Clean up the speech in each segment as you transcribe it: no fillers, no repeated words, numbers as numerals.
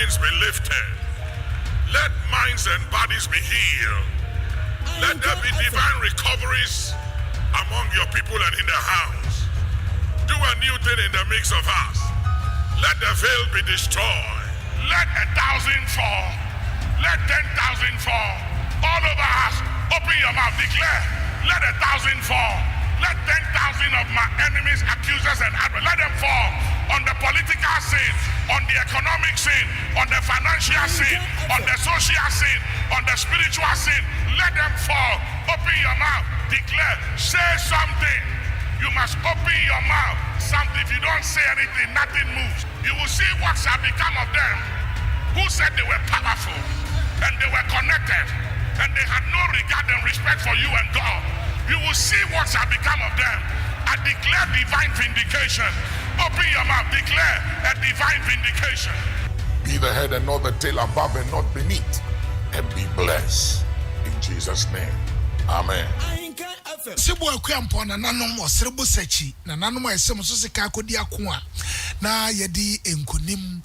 burdens be lifted. Let minds and bodies be healed. Let there be divine recoveries among your people and in the house. Do a new thing in the midst of us. Let the veil be destroyed. Let 1,000 fall. Let 10,000 fall. All over us. Open your mouth. Declare. Let 1,000 fall. Let 10,000 of my enemies, accusers, and adversaries, let them fall on the political scene, on the economic scene, on the financial scene, on the social scene, on the spiritual scene. Let them fall. Open your mouth. Declare. Say something. You must open your mouth. Something. If you don't say anything, nothing moves. You will see what shall become of them who said they were powerful and they were connected and they had no regard and respect for you and God. You will see what shall become of them. I declare divine vindication. Open your mouth. Declare a divine vindication. Be the head and not the tail, above and not beneath, and be blessed. In Jesus' name. Amen. Sibu akwampo na nanom osrebo sachi na nanom ayesem so sika akodi ako a na yedi enkunim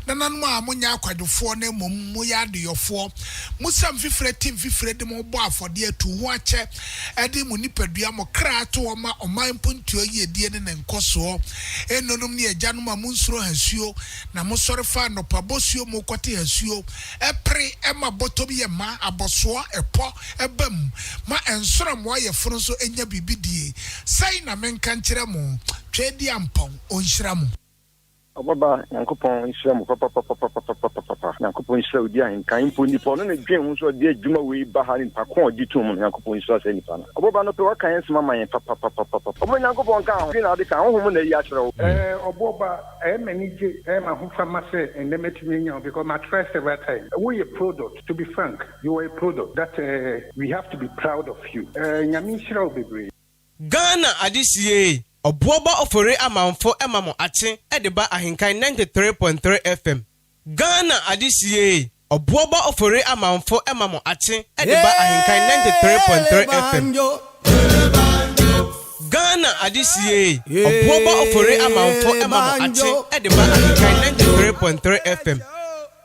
na nanom a munya akwadefo na mom ya adeyofo musam fifre tim fifre de mo bo afode atu ho ache ede mu nipadua mo kra to oma oman pontuo yedie ne nkoso enonom ne ajanom a munsuro hasuo na mosorefa no pabosuo mo kwate hasuo epre ema botom ye ma aboso epo ebam ma ensoro mo ye furu so enya bibidie sai na menka nkire mo twedi ampon onhyira mo Obuoba Yankopon Israel mo papa Yankopon Israel di ahenkan mpo nipa no na dwen ho so de adwuma we ba ha ni pakon oditum Yankopon Israel se nipa na Obuoba no pe wa kan sema man papa omo Yankopon kan ho na de kan ho na yi akere wo Obuoba manage ma ho fama se endemetumi nya because my trust every time we a product. To be frank, you are a product that we have to be proud of you. Nyame Israel bebre Ghana adisiye Obuoba Ofori Amanfo emamo ache edeba AHENKAN933FM FM. Ghana adisiye Obuoba Ofori Amanfo emamo ache edeba AHENKAN933FM. Ghana adisiye Obuoba Ofori Amanfo emamo ache edeba AHENKAN933FM.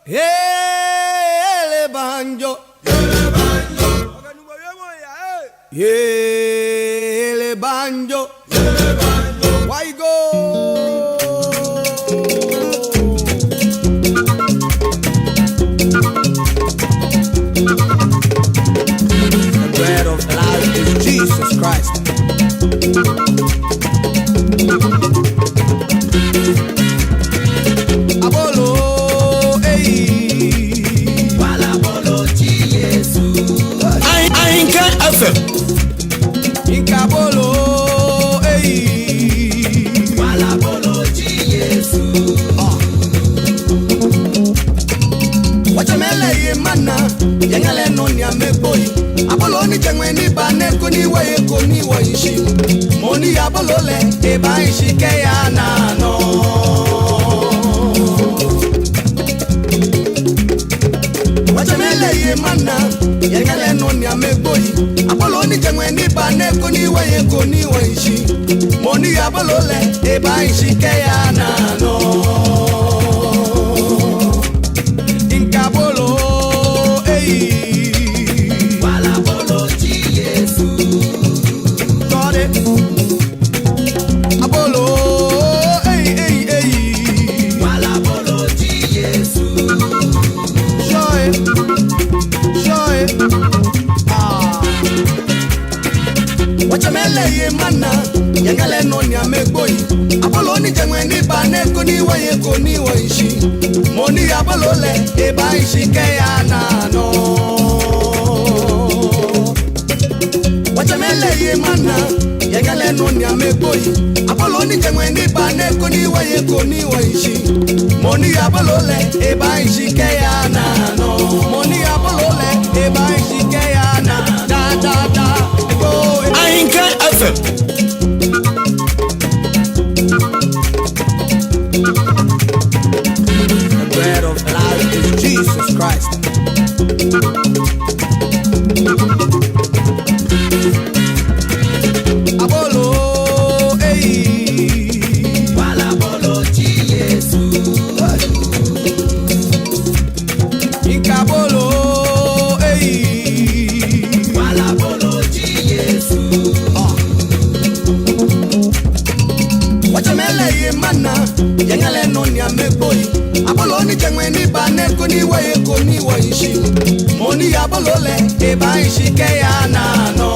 Yele banjo Yele banjo why go The bread of life is Jesus Christ. Abolo wala bolo Jesus AHENKAN933FM Inkabolo wala bolo Jesus Wachamele ye mana yengale noni ameboyi Abolo ni jengwe ni bane kuni waye kuni waishi Moni abolo le eba ishi keya nano Wachamele ye mana yengale noni ameboyi Abolo ni jengwe ni bane kuni waye kuni waishi Moni abolo le eba ishi keya nano Inkabolo wala bolo Jesus Tore Abolo wala bolo Jesus Shoy Wachamele ye mana yengale noni ameboyi Abolo ni jengwe ni bane kuni waye kuni waishi Moni abolo le eba ishi keya nano Wachamele ye mana yengale noni ameboyi Abolo ni jengwe ni bane kuni waye kuni waishi Moni abolo le eba ishi keya nano Moni abolo le eba ishi keya na da go AHENKAN933FM The bread of life is Jesus Christ. Abolo wala bolo Jesus ni jengwe ni bane ko ni waye ko ni waishi moni ya bolole e ba ishi ke ya na no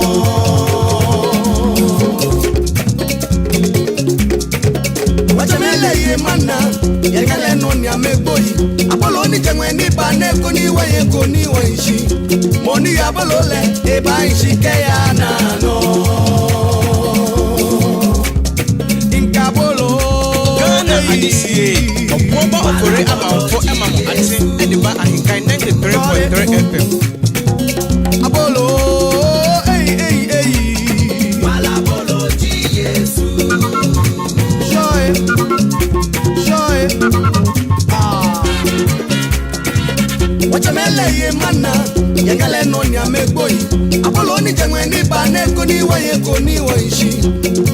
wachamele ye mana yengale no ni ameboyi apolo ni jengwe ni bane ko ni waye ko ni waishi moni ya bolole e ba ishi ke ya na no inkabolo Ghana ADCA Obuoba Ofori Amanfo Emamo Ate Ediba AHENKAN933FM Abolo Wala bolo Yesu Joy Wachamele ye mana yengale no ni amegboyi Abolo ni jengwe ni bane ko ni waye ko ni waishi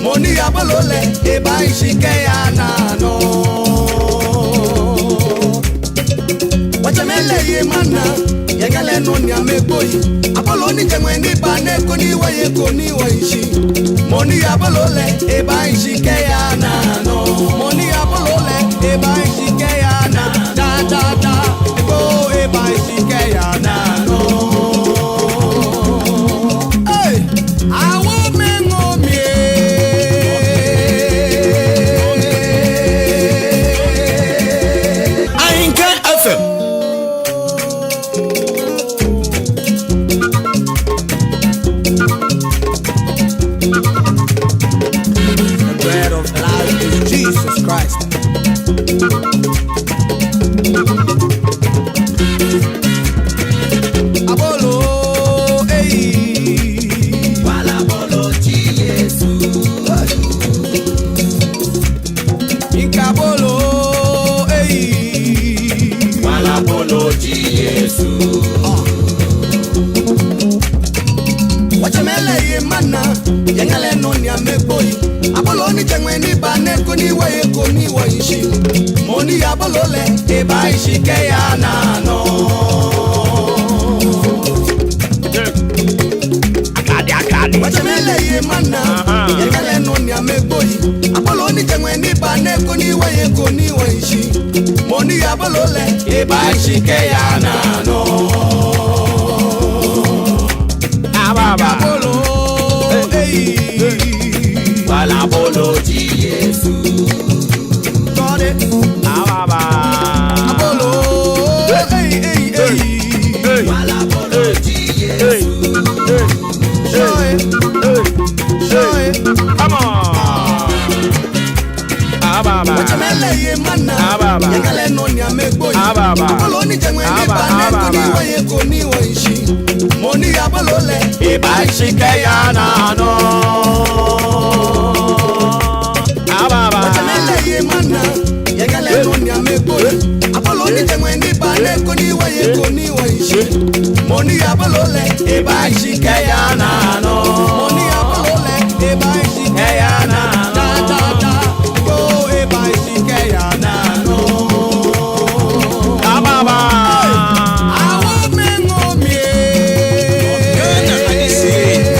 moni abolo le e ba ishi ke ya na no Wachamele ye mana yengale no ni amegboyi Abolo ni jengwe ni bane ko ni waye ko ni waishi moni abolo le e ba ishi ke ya na no moni abolo le e ba ishi ke ya na da go e ba ishi ke ya na no hey awo mengo mie AHENKAN FM. The bread of life is Jesus Christ. Abolo, wala bolo Yesu. Inkabolo, wala bolo Yesu. Wachamele ye mana yengale no ni ameboyi Abolo ni jengwe ni bane ko ni waye ko ni waishi moni abolo le e ba ishi ke ya na no akadi wachamele ye mana yengale no ni ameboyi Abolo ni jengwe ni bane ko ni waye ko ni waishi moni abolo le e ba ishi ke ya na no Abolo, wala bolo Yesu. Got it. Abolo, wala bolo Yesu. Show it. Come on. Wachamele ye mana yengale no ni amegboyi Abolo ni jengwe ni bane ko ni waye ko ni waishi moni abolo le e ba ishi ke ya na no wachamele ye mana yengale no ni amegboyi Abolo ni jengwe ni bane ko ni waye ko ni waishi moni abolo le e ba ishi ke ya na no moni abolo le e ba ishi ke ya na da go e ba ishi ke ya na no awo mengo mie Ghana ADCA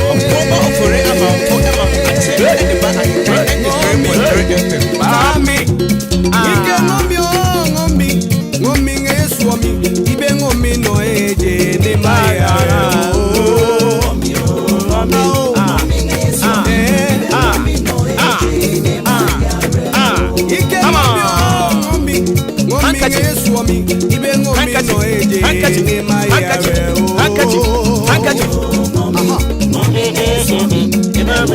Obuoba Ofori Amanfo Emamo Ate Ediba AHENKAN933FM Mami, ike ngomi ngesuomi, ibe ngomi no eje ne maya. Ike ngomi ngesuomi, ibe ngomi no eje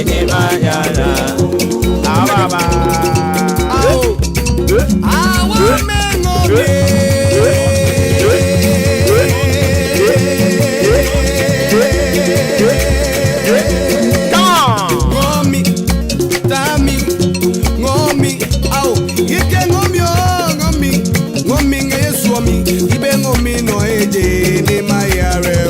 ne maya.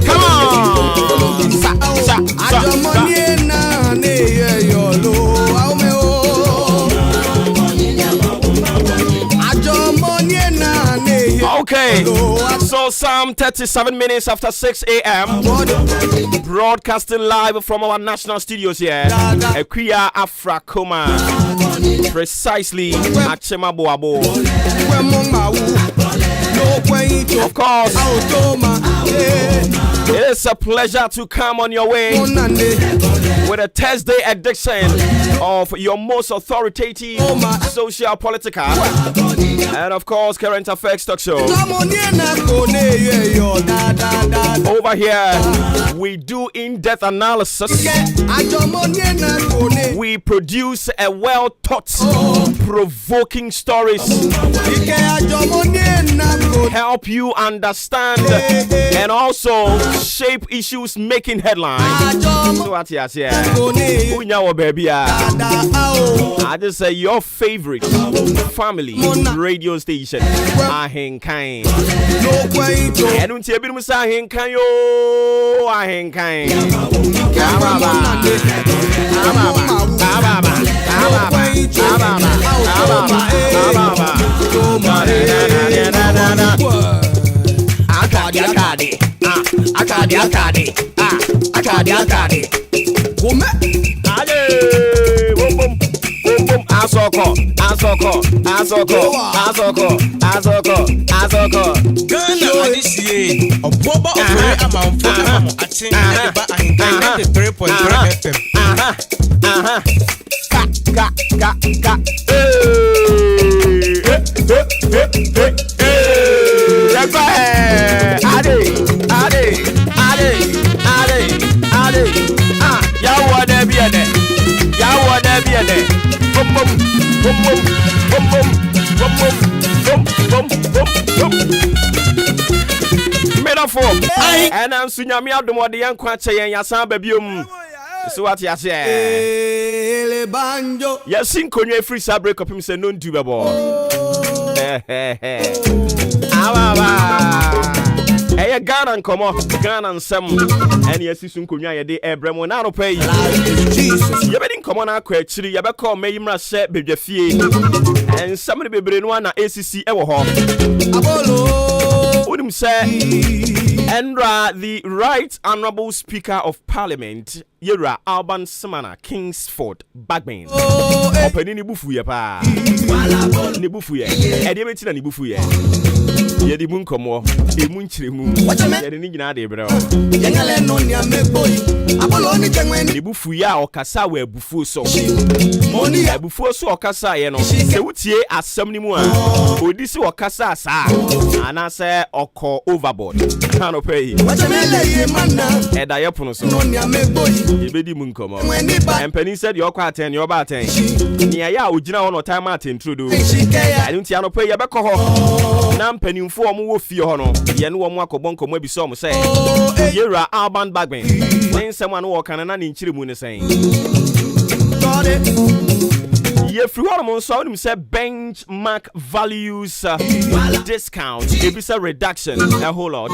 Come on. Okay, so some 37 minutes after 6 a.m. broadcasting live from our national studios here, Equia Afrakoma, precisely at Chemaboabo. Of course, it is a pleasure to come on your way with a Thursday edition of your most authoritative social, political, and of course current affairs talk show. Over here, we do in-depth analysis. We produce a well-thought, provoking stories. Help you understand and also shape issues making headlines. So what you say? Baby, I just say your favorite family radio station, AHENKAN933FM. I don't say we say AHENKAN yo, AHENKAN933FM. Asoko. Ghana ADCA. Obuoba Ofori Amanfo. AHENKAN933FM. And I'm Sunyami Adomo the young Quache and Yasan Babium. So what you say? Yes, sing Konya free sabre up him say non tubable. Hey, Ghana and come on, Ghana and some, and yes, soon Konya de Abramo now pay. Jesus, you better come on our question. You better call me Mrashe Baby Fee, and somebody be bring one ACC ever home. Wouldn't say. Endra, the Right Honourable Speaker of Parliament, Yera Alban Samana, Kingsford, Bagman. Open in Nibufuya pa. Nibufuya. Edimetina Nibufuya. Yedi Munkomo, the Munchrimu. What's a man? Yedi bro. Nibufuya or Kasawe Bufuso. Money Bufuso or Kasa, yeno. Sewutie as some more. Odisi or Kasa, and I say, or call overboard. Can't pay. And I open us. Ibedi Munkomo. And Penny said, you're quite 10, you're about 10. Nia, Ujina on time at intrudu. I don't see no pay your back. Nam Penny form wolf your honor. Yen one wako bonko maybe some say. You're a Alban Bagman. Then someone walk and an inch moon saying. Ye free hormone sound him say benchmark values discount ebisa reduction a whole lot.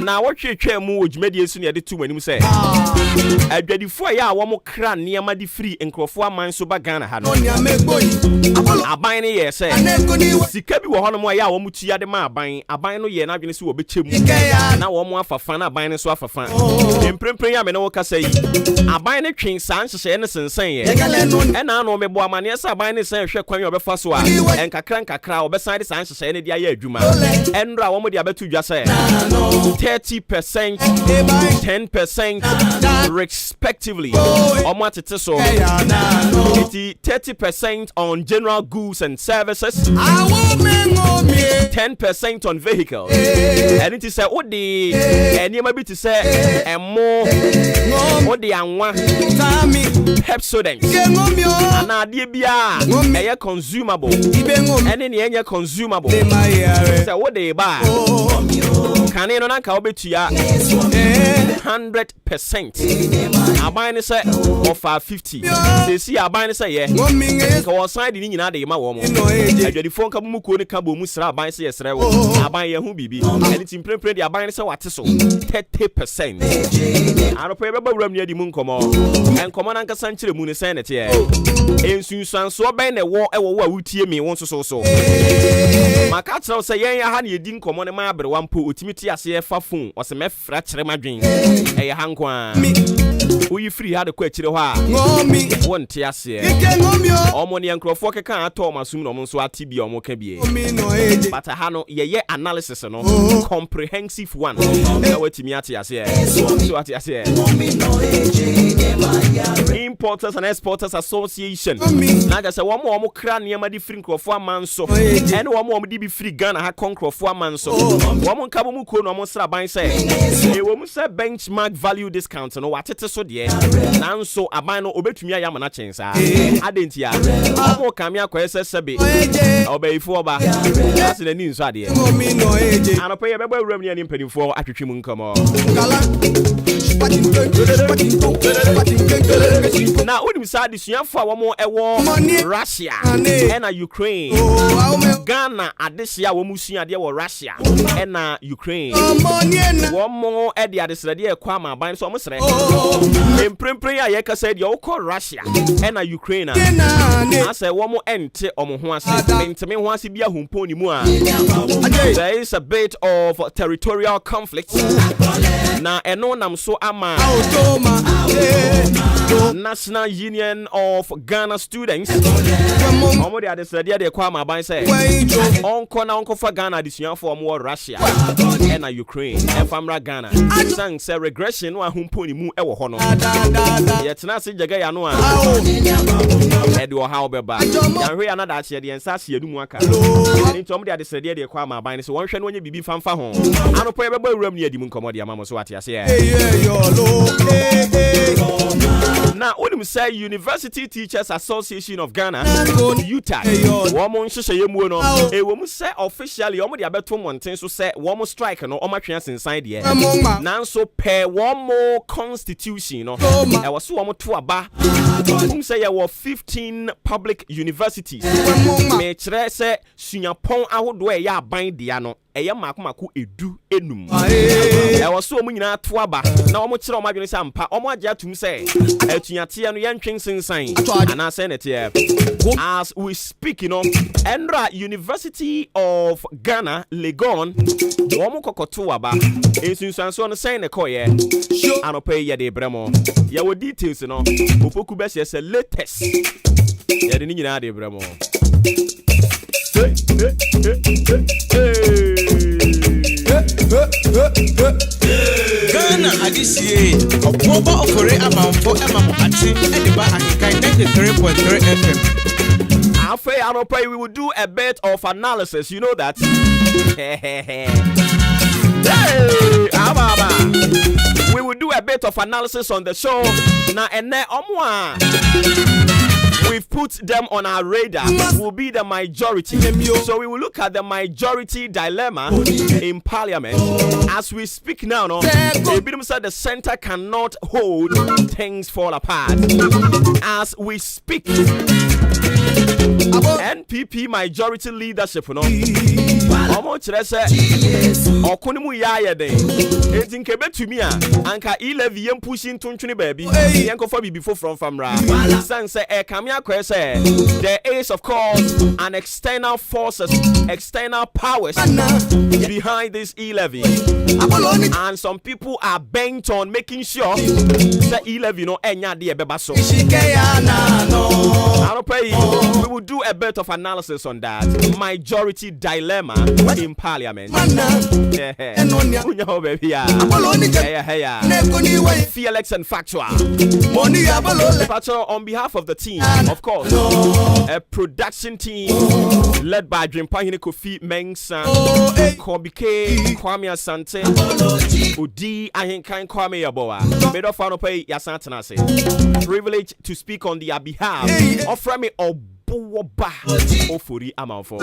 Now what you move media soon the two when him say adwadifo ya wo mo kra niam di free enkrofo aman so ba Ghana ha no aban ne ye say sika bi wo hono mo ya wo mo tua de ma aban no ye na adwene so wo bechemu na wo mo afafa na aban ne so afafa emprempren ya me no wo kasa yi aban ne twen san hye ne sensen ye e na no bo amane esa ban ne san hwe kwan obefa so a enkakra obesan de san hye ne dia ya adwuma enra wo mo dia betu dwa say 30%, 10% respectively. Omo atete so 30% on general goods and services, 10% on vehicles. And it is say what the enema bi to say emo what the anwa Pepsodent and ade bia eye consumable and any eye consumable say what they buy can no nanka obetua 100%. Aban say offer 50. They see aban say yeah. Ka won sign di nyina de ma wo mo. Adwadifo nka mu ko ne ka bo mu sra aban say yesre wo. Aban ye hu bibi. Anything prepare the aban say wate so 30%. Aropa be ba wuram ne di mu nkomo. Enkomo na nka san kire mu ne say ne te. Ensunsuan so ben ne wo e wo a wutie me won so. Maka tro say yen ya ha ne di nkomo ne ma abre wampo otimi ti ase fa phone o se me fra kire madwen. E ya hanko a. Uyi free ha de kwa kire ho a. Won te ase. Omo ne nkrofo keka ato masum no nso ati bi omo ka bie. But ha no ye analysis no comprehensive one. Na watimi ate ase. So ate ase. Importers and Exporters Association. Na ga se womo kra niam di free nkrofo amanso. Ene womo di bi free Ghana ha konkrofo amanso. Womo nka bomu ko no womo sra ban se. E womu se benchmark value discount no watete so de. Nanso aban no obetumi ayama na chensa. Adentia. Womo kamia akwese sebe. Obeifo oba. Ase na ni nso ade. Anope ye bebo awuram ni ani mpanimfo atwetwe mu nkamo. Na unim sa disuafo a womo ewo Russia na Ukraine. Ghana adesia womu sua de wo Russia na Ukraine. Womo e de adesrade e kwa ma ban so omsre. Emprempren ya ye kasa de wo Russia na Ukraine. Asa womo ente omo ho ase. Menteme ho ase bia humponi mu a. There is a bit of territorial conflict. Na eno nam so ama National Union of Ghana Students. Omo de adesrade de kwa ma ban say onko fa Ghana disuafo omo Russia na Ukraine efamra Ghana sang say regression no ahumponi mu e wo ho no yetena se jaga ya no a e de o ha obeba yan hwe anada che de ensa se adu mu aka ni tom de adesrade de kwa ma ban so wonhwe no onye bibi famfa ho anopo e beba wuram ne adi mu nkomo de amamo so ate ase na unim say University Teachers Association of Ghana UTA womo nhyehyɛ yemu no e womu say officially womo de abeto monten so say womo strike no omatwe asensan de nanso per womo constitution no e wo so womo to aba say ye were 15 public universities me kire say sunyapon ahodo e ya aban de no eye makomako edu enum e wo so omu nyina to aba na womo kire omadwene say ampa omo agye atum say atunyate no yentwen sensan ana say ne te as we speak Endra University of Ghana Legon womo kokoto aba ensunsuanso no say ne koye anope ye de bremo ye wo details no opoku be say latest ye de nyina de bremo Ghana adisiye Obuoba Ofori Amanfo ate ediba AHENKAN933FM. After Anope, we will do a bit of analysis. You know that. Hey, we will do a bit of analysis on the show. Now, and we've put them on our radar. Will be the majority. So we will look at the majority dilemma in Parliament as we speak now. No, the center cannot hold, things fall apart. As we speak, NPP majority leadership. No, almost okunimu ya de. Ezinkebe to me anka 11 yem pushing to baby. Yanko for before from famra. Sanse kamia kwese. There is of course an external forces, external powers behind this E-levy. And some people are bent on making sure that E-levy no enya de bebaso. We will do a bit of analysis on that. Majority dilemma in Parliament. Felix and Factual. On behalf of the team, of course, a production team led by Drimpahine Kofi Mensah, Kobike, Kwame Asante, Udi Ahenkan Kwame Yaboa. Privilege to speak on their behalf. Offer me Obuoba Ofori Amanfo,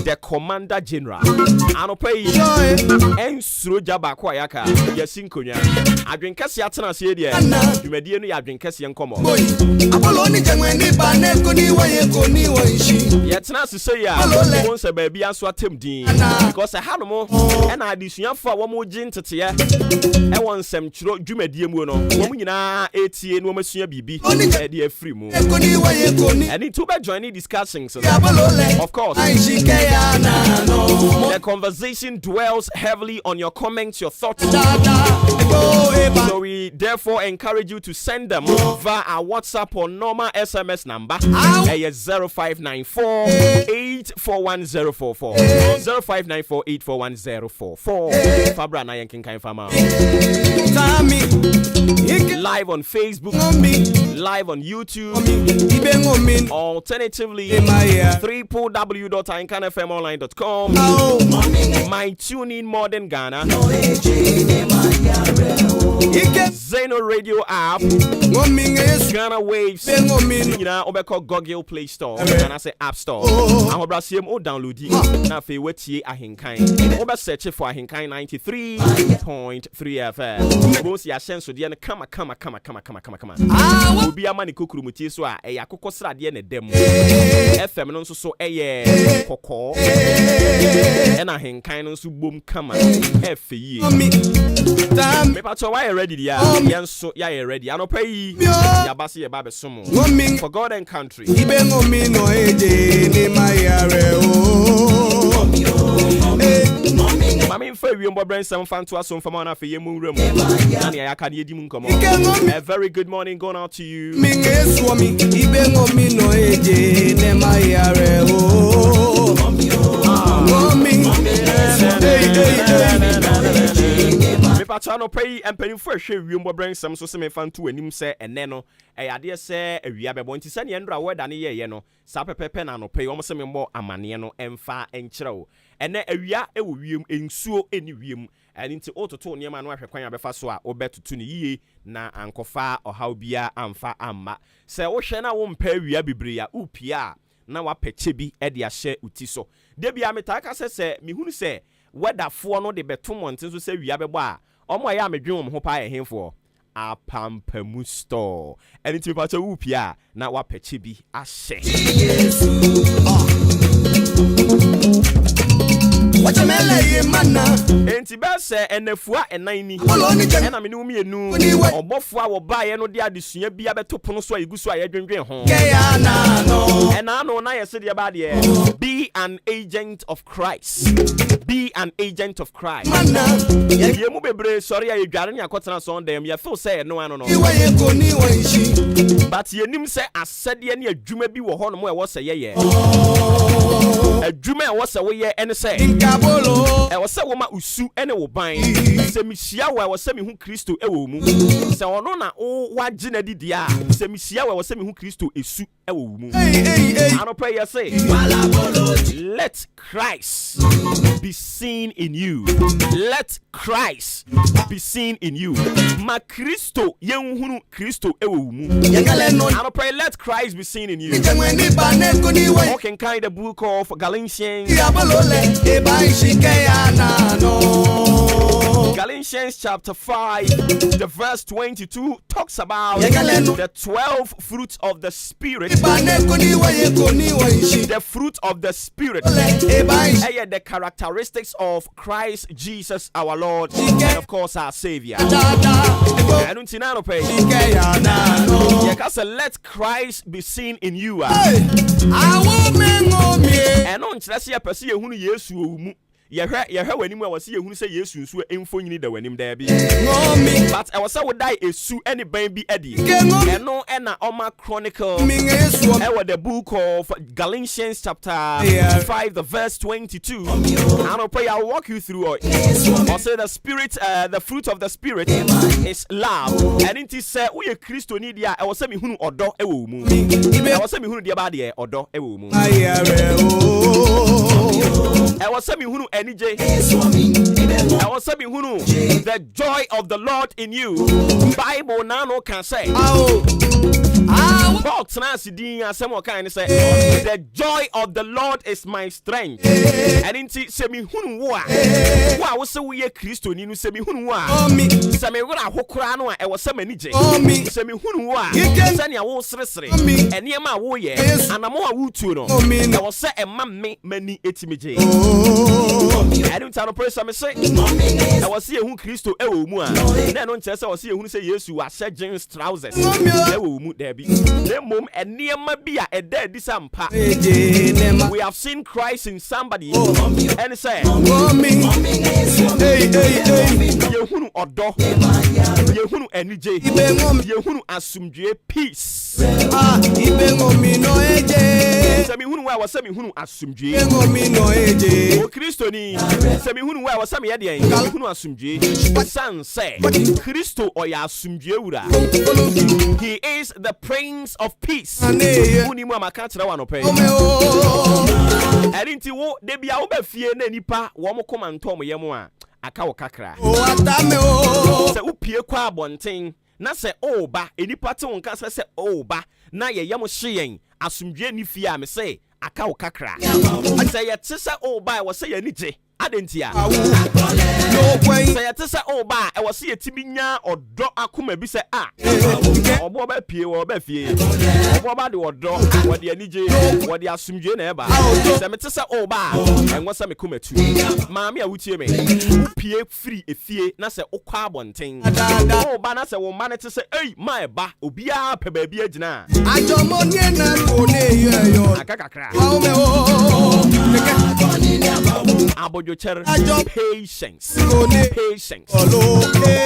the Commander General. Anope ensuro jaba kwa yaka yasinkonya. Adwenkase atena se dia. Dwumadie no ya adwenkase nkomo. Apollo ni jangweni ba ne ko ni wa ye ko ni wa ishi. Yetena se ya won se ba bia so atem din because hanom e na adesuafo a wo mo gintete e won sem kyro dwumadie mu no wo nyina etie no masua bibi e de afri mu. And it to be joining discussings. Of course, the conversation dwells heavily on your comments, your thoughts. So we therefore encourage you to send them via our WhatsApp or normal SMS number 0594 841044 0594 841044. Fabra na AHENKAN Fama. Live on Facebook, live on YouTube, alternatively www.AHENKANFMonline.com, my TuneIn Modern Ghana, Zeno Radio app, Ghana Waves, Obeko Google Play Store, and I say App Store. I'm about to download it. Now, if you wait here, AHENKAN, over search for AHENKAN933.3 FM. Both your sense of the come. Obi amani kokuru mutie so a eya kokosra de na dem FM no so eye kokko e na AHENKAN no so bom kama efeye me pato why ready dia yenso ya ready anopa yi ya base ye ba besom for God and country ibengomi no eje ni mayare o Mami mfa wiembo brensam fanto aso mfa na fe yemu wura mu na ne ya ka ne edi mu nkomo. A very good morning going out to you. Mingeswami ibengomi no eje ne mayare o me pacha no pay empany for hwe wiembo brensam so se me fanto anim se ene no ade se awia bebo nti se ne ndra weda ne ye no sa pepepe na no pay o mo se me mbo amane no emfa enkyerɛw ene awia ewo wiem ensuo eni wiem ani nti ototo niema no ahwe kwan abefa so a obetutu ne yiye na ankofa ohaw bia amfa amma se wo hwe na wo mpa awia bibre ya upia na wapeche bi e de ahye uti so de bia metaka se mihunu se wedafo no de betom ntin so se awia bebo a omo ya medwen wo ho pa ehemfo apampamu store ani nti pacha upia na wapeche bi ahye Wachamele mana enti bese enafua enani ena me ne umienu obofua wo baaye no de adesua bia beto pono so ayeguso ayedwenwen ho ena no na yese de ba de be an agent of Christ. Be an agent of Christ. Ye mu bebre sorry ayedware ne akotena so ndem ye feel say no ano no but ye nim say asede ne adwuma bi wo ho no mo e wo se ye adwuma e wo se wo ye ene say e wo se wo ma usu ene wo ban se mihia wo se mehu Kristo e wo mu se ono na wo wagye na didi a se mihia wo se mehu Kristo esu e wo mu ano pray you say let Christ be seen in you. Let Christ be seen in you. Ma Kristo yenhunu Kristo e wo mu ano pray let Christ be seen in you. Okay, kind the book of Galatians Galatians chapter 5 the verse 22 talks about the 12 fruits of the Spirit. The fruit of the Spirit, the characteristics of Christ Jesus our Lord and of course our Savior. And let Christ be seen in you. And on Chelsea person who Yesu ye wani mu awase yehunu se Yesu nso emfonyini da wanim da bi but I was would die esu any ban bi edi eno na Oma Chronicle the book of Galatians chapter 5 the verse 22 and I'll pray I'll walk you through it. I'll say the spirit the fruit of the Spirit is love and it is say we Christo ni dia I was say me hunu odo e wo mu I was say me hunu dia ba de odo e wo mu I was say me hunu NJ. I was saying, the joy of the Lord in you. Bible now no can say. But Tenacity and some kind of say, the joy of the Lord is my strength. And in semi hunwa, wa was so we a Christo, Ninu semi hunwa, Semi Hokrano, I was some energy, semi hunwa, Sanya was resre, and Yama woye, and a more wutuno. I was say a mammy many etimiji. I don't tell a person, I say, I was here who Christo, then on Tessa was here who say, yes, you are said James trousers. They will move there be. The mom and near Mabia a dead disampa. We have seen Christ in somebody and say, Yehunu Odo, Yehunu Enije, Yehunu Asumje peace. Semi Hunu was Semi Hunu Asumje. O Christo ni Semi Hunu was Semi Adian, Hunu Asumje. San say, Christo or Yasumje. He is the Prince of Peace. Unimu amakatra wano pe. Erinti wo debi a wo be fie na nipa wo mo komanto mo yemo a aka wo kakra. Se upie kwa abonten na se oba enipa te won kan se oba na ye yemo hyeyen asumdwe ni fie a me se aka wo kakra. Se ye te se oba wo se ye nije adentia say yatesa oba e wose yetimi nya odo akoma bi se oboba pie wo ba fie oboba de odo wo de anije wo de asumdwe na eba say metesa oba enwo se me komatu maami a wutie me pie free efie na se okwa abonten oba na se wo ma ne te se ma eba obia pe ba bi agina ajomonye na ko ne yo akakakra patience.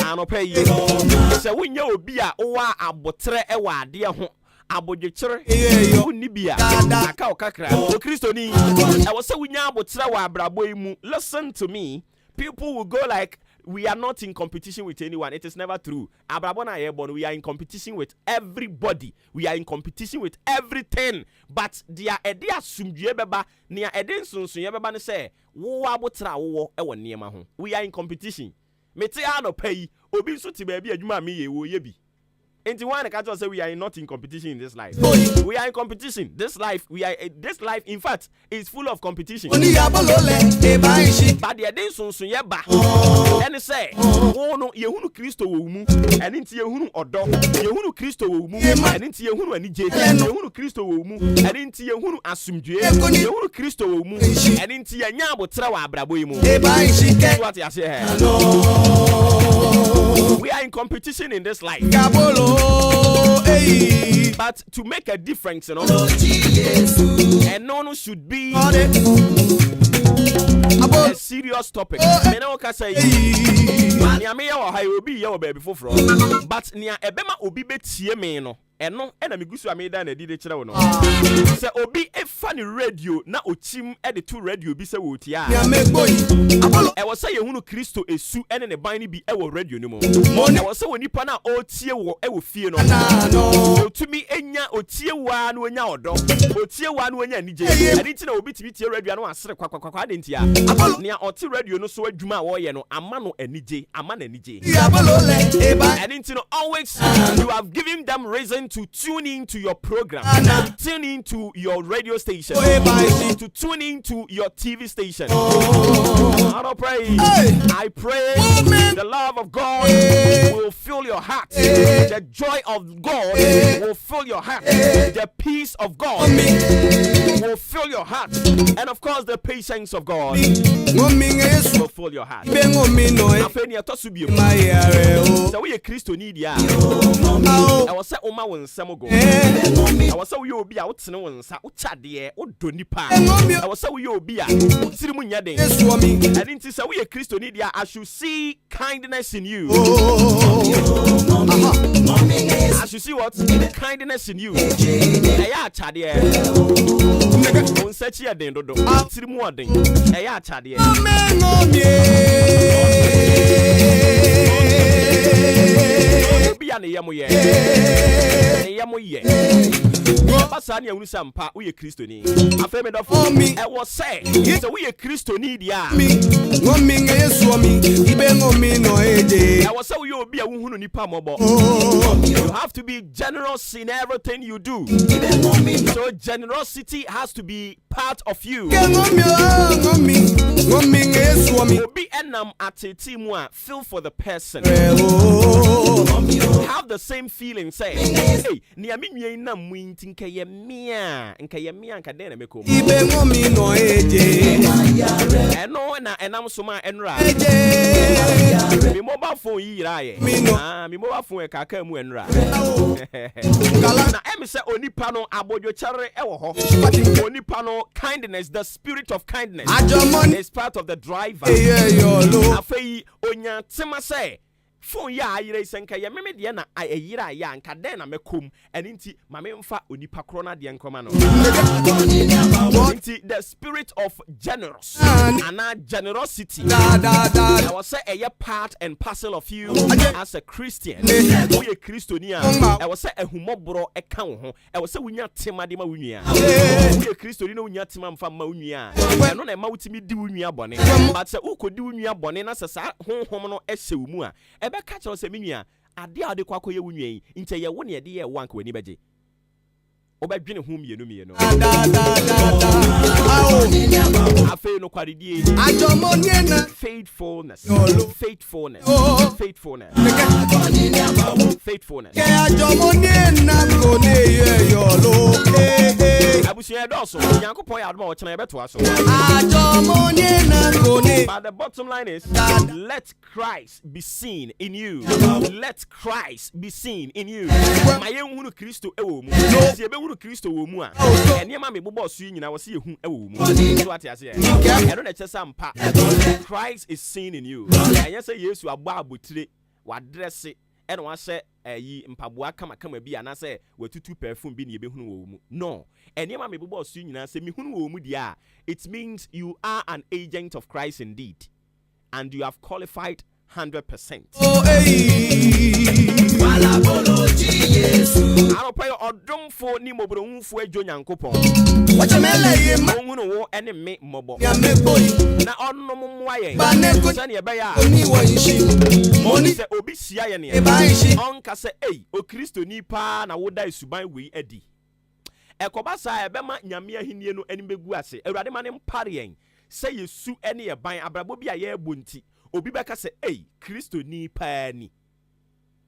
Ano pay. So when you be a owa abotre ewa de ho abodwechere unibia aka okakra o Kristo ni I was say we nya abotre wa abrabo mu. Listen to me. People will go like we are not in competition with anyone. It is never true. Abrabona airborne, we are in competition with everybody. We are in competition with everything. But dia ede asumdue beba, nia ede nsunsun beba ne say, wo abotra wo e wo niema ho. We are in competition. Mete ano pay, obi nso ti ba bi adwuma me ye wo ye bi. Enti one can say we are not in competition in this life. We are in competition. This life, in fact, is full of competition. But the day soon yeba. And say, oh no, Yehunu Christo will move, and into Yehunu Odo, Yehunu Christo will move, and into Yehunu Anije, Yehunu Christo will move, and into Yehunu Asumje, Yehunu Christo will move, and into Yanyabo Trawa Braboimu. What I say. We are in competition in this life. But to make a difference, you know, and no one should be a serious topic. Me no can say nia me ya ha obi ya baby foforo, but nia ebema obi betie me no eno na migusu ameda na dide kire wo no se obi efa ni radio na ochim e de to radio bi se wo tia e wo se yehunu Kristo esu ene ne ban ni bi e wo radio ni mo e wo se wonipa na otie wo e wo fie no otumi enya otie wa na onya odo otie wa na onya nije ade ti na obi tibi tie radio no asere kwakwa ade ntia nia oti radio no so adwuma wo ye no ama no anije ama na anije ade nti no always you have given them reason to tune in to your program, tune in to your radio station, to tune in to your TV station. I pray, I pray the love of God will fill your heart, the joy of God will fill your heart, the peace of God will fill your heart, and of course the patience of God will fill your heart. So we a Christo need ya. I was say Oma Samogo. I was so you be out no one sa uchade o donipa. I was so you be a Sirimunya de. I didn't say we a Christo need ya. I should see kindness in you. I should see what? Kindness in you. Aya chade. On search ya den dodo. Sirimu den. Aya chade. ne yamo ye basa ne awunu sampa wo ye kristoni afa me dofo e wo say so wo ye kristoni dia ngomi ngeyesu omi ibe ngomi no eje e wo say wo ye obi a wo hunu nipa mobo you have to be generous in everything you do so generosity has to be part of you ngomi ngeyesu omi obi enam ateti mu a feel for the person have the same feeling say hey ni ami nwie na mu ntinka ye mia nka den na mekom ibe ngomi no eje eno na enam so ma enra mi mobile phone yi raye mi mobile phone kaka mu enra na em say onipa no abodwochere e wo ho onipa no kindness the spirit of kindness is part of the driver afei onya tema say phone ya ayire senka ye meme de na ayira ya nka den na mekom eni nti mame mfa onipa kro na de nkoma no nti the spirit of generous and generosity I was say a part and parcel of you as a Christian we a Christiania I was say ehumobro e ka wo ho I was say wunya tema de ma wunua we a Christian no wunya tema mfa ma wunua no na ma wutimi di wunua bone but say ukodi wunua bone na sa honhom no ehye wo mu a ebe ka kire se menua ade a de kwakoye wunua yi nche ye wo ne de ye wank wani beje obadwene hu mienu afi no kwaridie faithfulness abusia doso yankopon ya adoma wo chena yebeto aso but the bottom line is let Christ be seen in you maye hunu Kristo ewo mu Kristo wo mu a enema me bobo so nyina wo se yehu ewo mu so ate ase e no na chesa mpa Christ is seen in you anya say Yesu agba abotire wadresse e no wa hye ayi mpaboa kama bi ana say watutu perfume bi ne yebehunu wo mu no enema me bobo so nyina say mehunu wo mu dia it means you are an agent of Christ indeed and you have qualified 100%. Wala boloji Yesu. Aro pa odomfo ni mobronfo adwo nyankopon. Wachemele ye ma hunu wo ene me mobo. Ya meboyi na onno mmoa ye. Sa ne be ya. Oni wo yishi. Moni se obi sia ye ne. Onka se o Kristo ni pa na woda isuban we adi. Ekoba sa ebe ma nyame ahenie no eni begu ase. Awurade ma ne mpare yen. Se Yesu ene ye ban abrabo bi aye ebonti. Obi beka se Kristo ni pa ni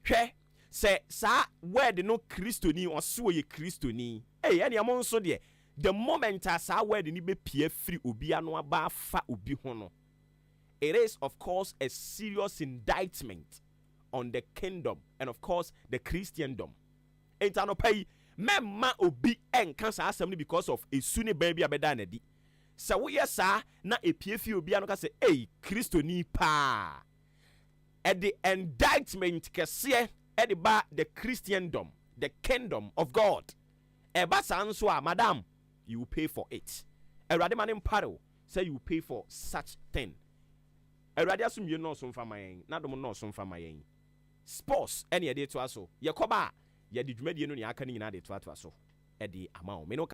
hwe se sa word no Kristo ni oso ye Kristo ni ene am nso de the moment asa word ni be pie free obi ano aba fa obi ho no it is of course a serious indictment on the kingdom and of course the Christendom entano pay memma obi enka sa asem ni because of esu ne ban bi abeda na di sa wo yesa na epiefi obi ano ka se Kristo ni pa at the indictment kese at the ba the Christendom the kingdom of God eba sanso a madam you will pay for it erade manim paro say you will pay for such thing erade asumye no so mfa mayen na dom no so mfa mayen sports ene ye de to aso ye koba ye de dwumade no ne aka ni nyina de to aso e de ama o me no